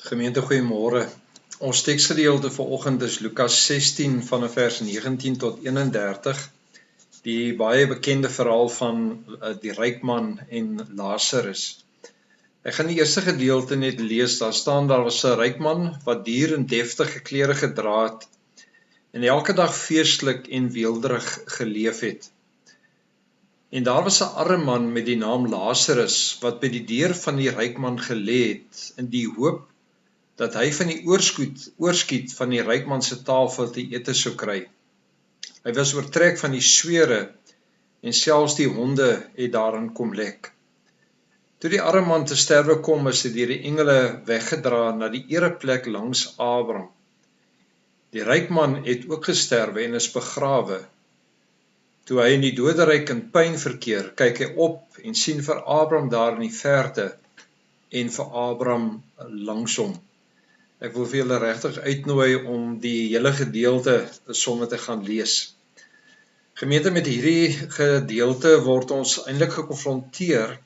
Gemeente, goeiemôre. Ons teksgedeelte vanoggend is Lukas 16 van vers 19 tot 31, die baie bekende verhaal van die ryk man en Lazarus. Ek gaan die eerste gedeelte net lees. Daar was 'n ryk man wat duur en deftige klere gedra het en elke dag feestelik en weelderig geleef het. En daar was 'n arme man met die naam Lazarus wat by die deur van die ryk man gelê het in die hoop dat hy van die oorskiet van die ryk man se tafel te ete sou kry. Hy was oortrek van die swere en selfs die honde het daarin kom lek. Toe die arme man te sterwe kom, is hy deur die engele weggedra na die ereplek langs Abraham. Die ryk man het ook gesterwe en is begrawe. Toe hy in die doderyk in pyn verkeer, kyk hy op en sien vir Abraham daar in die verte en vir Abraham langs hom. Ek wil vir julle regtig uitnooi om die hele gedeelte sommer te gaan lees. Gemeente, met hierdie gedeelte word ons eintlik gekonfronteer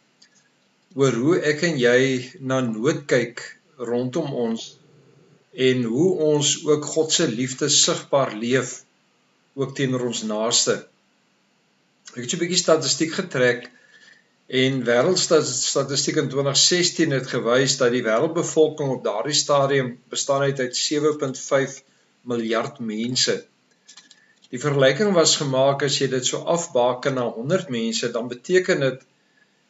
oor hoe ek en jy na nood kyk rondom ons en hoe ons ook God se liefde sigbaar leef ook teenoor ons naaste. Ek het so 'n bietjie statistiek getrek en wêreldstatistiek in 2016 het gewys dat die wêreldbevolking op daardie stadium bestaan uit 7.5 miljard mense. Die vergelyking was gemaak as jy dit so afbaken na 100 mense, dan beteken dit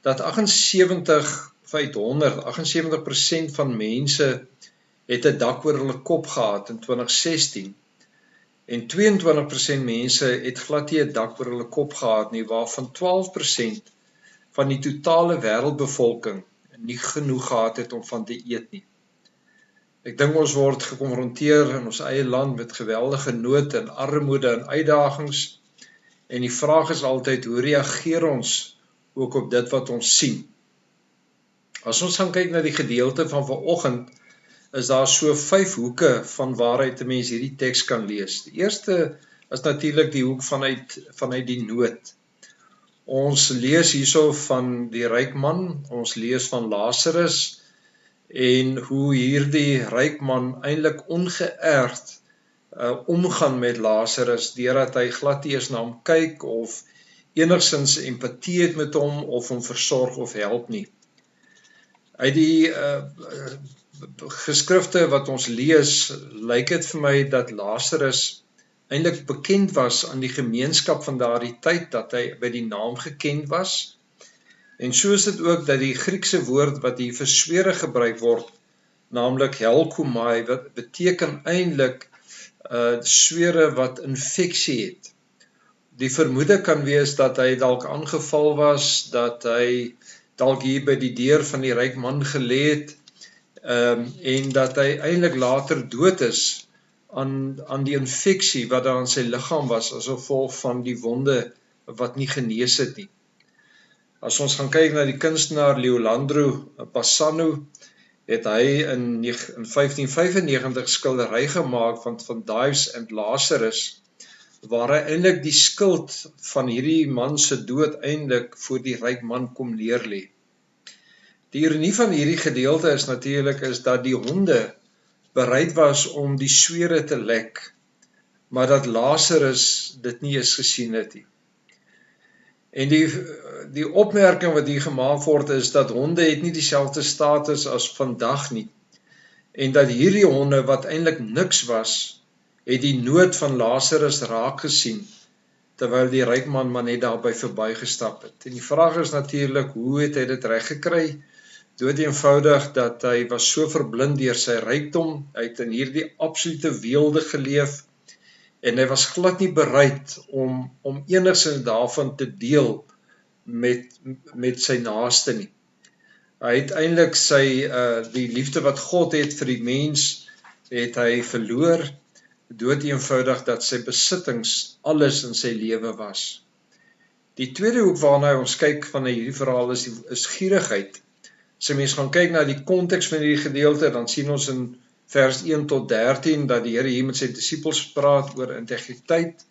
dat 78% van mense het 'n dak oor hulle kop gehad in 2016 en 22% mense het glad nie 'n dak oor hulle kop gehad nie, waarvan 12% van die totale wêreldbevolking nie genoeg gehad het om van te eet nie. Ek dink ons word gekonfronteer in ons eie land met geweldige nood en armoede en uitdagings en die vraag is altyd, hoe reageer ons ook op dit wat ons sien? As ons gaan kyk na die gedeelte van vanoggend, is daar so 5 hoeke van waaruit 'n mens hierdie teks kan lees. Die eerste is natuurlik die hoek vanuit die nood. Ons lees hierso van die ryk man, ons lees van Lazarus en hoe hierdie ryk man eintlik ongeërgd omgaan met Lazarus deurdat hy glad nie eens na hom kyk of enigsins empatie het met hom of hom versorg of help nie. Uit die geskrifte wat ons lees, lyk dit vir my dat Lazarus eintlik bekend was aan die gemeenskap van daardie tyd, dat hy by die naam gekend was. En so is dit ook dat die Griekse woord wat hier vir swere gebruik word, naamlik helkomai, wat beteken eintlik swere wat infeksie het. Die vermoede kan wees dat hy dalk aangeval was, dat hy dalk hier by die deur van die ryk man gelê het, en dat hy eintlik later dood is aan die infeksie wat daar in sy liggaam was as gevolg van die wonde wat nie genees het nie. As ons gaan kyk na die kunstenaar Leonardo Bassano, het hy in 1595 skildery gemaak van Dives and Lazarus, waar hy eintlik die skuld van hierdie man se dood eintlik voor die ryk man kom neerlê. Die ironie van hierdie gedeelte is natuurlik dat die honde bereid was om die swere te lek, maar dat Lazarus dit nie eens gesien het nie. En die opmerking wat hier gemaak word is dat honde het nie dieselfde status as vandag nie, en dat hierdie honde wat eintlik niks was, het die nood van Lazarus raak gesien, terwyl die ryk man maar net daarby verbygestap het. En die vraag is natuurlik, hoe het hy dit reg gekry? Dood eenvoudig dat hy was so verblind deur sy rykdom, hy het in hierdie absolute weelde geleef, en hy was glad nie bereid om enigsins daarvan te deel met sy naaste nie. Hy het eintlik die liefde wat God het vir die mens, het hy verloor, dood eenvoudig dat sy besittings alles in sy lewe was. Die tweede hoek waarna ons kyk van hierdie verhaal is gierigheid. As mens gaan kyk na die konteks van hierdie gedeelte, dan sien ons in vers 1 tot 13 dat die Here hier met sy disippels praat oor integriteit,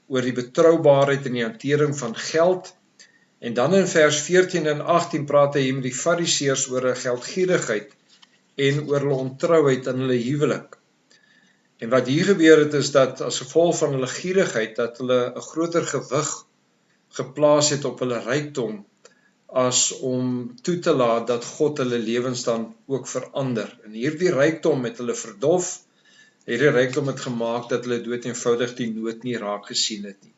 oor die betroubaarheid in die hantering van geld, en dan in vers 14 en 18 praat hy hier met die fariseërs oor 'n geldgierigheid en oor hulle ontrouheid in hulle huwelik. En wat hier gebeur het is dat as gevolg van hulle gierigheid dat hulle 'n groter gewig geplaas het op hulle rykdom as om toe te laat dat God hulle lewens dan ook verander. En hierdie rykdom het hulle verdof, hierdie rykdom het gemaak dat hulle dood eenvoudig die nood nie raak gesien het nie.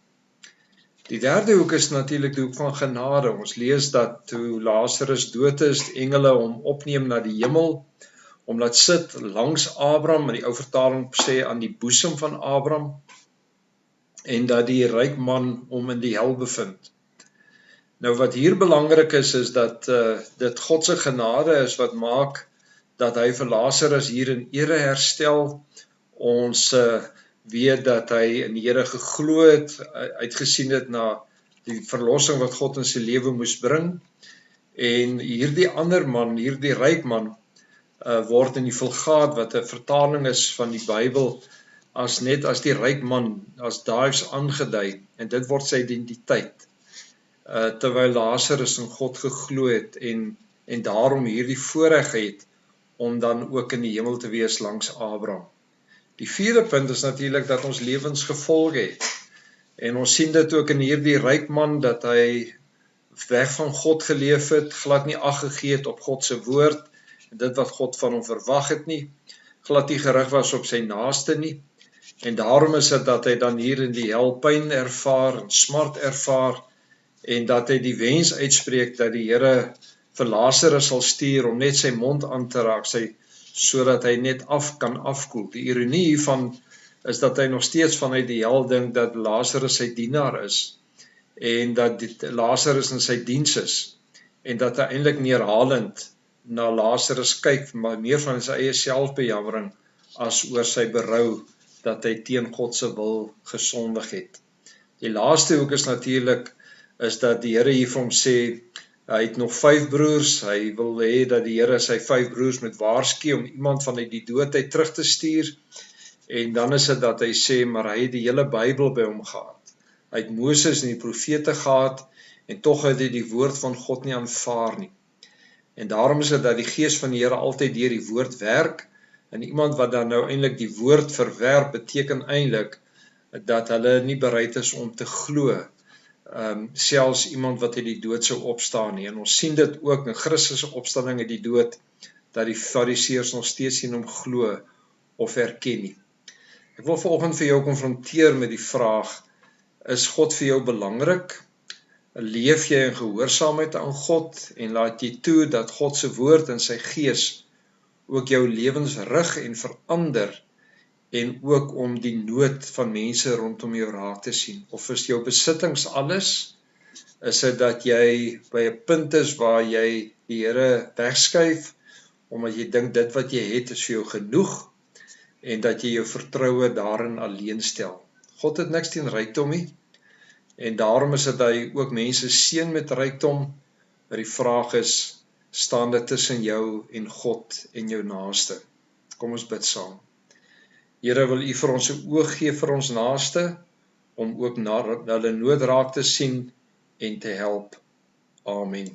Die derde hoek is natuurlik die hoek van genade. Ons lees dat toe Lazarus dood is, die engele hom opneem na die hemel, om laat sit langs Abraham, in die ou vertaling sê aan die boesem van Abraham, en dat die ryk man hom in die hel bevind. Nou wat hier belangrik is dat dit God se genade is wat maak dat hy vir Lazarus hier in ere herstel. Ons weet dat hy in die Here geglo het, uitgesien het na die verlossing wat God in sy lewe moes bring. En hierdie ander man, hierdie ryk man, word in die Vulgaat, wat 'n vertaling is van die Bybel, as net as die ryk man, as Dives aangedui, en dit word sy identiteit. Terwyl Lazarus in God geglo het en daarom hierdie voorreg het om dan ook in die hemel te wees langs Abraham. Die vierde punt is natuurlik dat ons lewens gevolge het. En ons sien dit ook in hierdie ryk man dat hy weg van God geleef het, glad nie ag gegee het op God se woord en dit wat God van hom verwag het nie, glad nie gerig was op sy naaste nie. En daarom is dit dat hy dan hier in die hel pyn ervaar en smart ervaar en dat hy die wens uitspreek dat die Here vir Lazarus sal stuur om net sy mond aan te raak, sodat hy net kan afkoel. Die ironie hiervan is dat hy nog steeds vanuit die hel dink dat Lazarus sy dienaar is en dat Lazarus in sy diens is en dat hy eintlik neerhalend na Lazarus kyk, maar meer van sy eie selfbejammering as oor sy berou dat hy teen God se wil gesondig het. Die laaste hoek is natuurlik is dat die Here hier vir hom sê, hy het nog 5 broers, hy wil hê dat die Here sy 5 broers moet waarsku om iemand vanuit die dood uit terug te stuur, en dan is dit dat hy sê, maar hy het die hele Bybel by hom gehad. Hy het Moses en die profete gehad, en tog het hy die woord van God nie aanvaar nie. En daarom is dit dat die Gees van die Here altyd deur die woord werk, en iemand wat dan nou eintlik die woord verwerp, beteken eintlik dat hulle nie bereid is om te glo, selfs iemand wat uit die dood sou opstaan nie. En ons sien dit ook in Christus se opstanding uit die dood, dat die Fariseërs nog steeds nie hom glo of erken nie. Ek wil vanoggend vir jou konfronteer met die vraag, is God vir jou belangrik? Leef jy in gehoorsaamheid aan God en laat jy toe dat God se woord en sy gees ook jou lewens rig en verander en ook om die nood van mense rondom jou raak te sien? Of is jou besittings alles? Is dit dat jy by 'n punt is waar jy die Here wegskuif omdat jy dink dit wat jy het is vir jou genoeg en dat jy jou vertroue daarin alleen stel? God het niks teen rykdom nie. En daarom is dit dat hy ook mense seën met rykdom. Maar die vraag is, staan dit tussen jou en God en jou naaste? Kom ons bid saam. Here, wil U vir ons 'n oog gee vir ons naaste, om ook na hulle nood raak te sien en te help. Amen.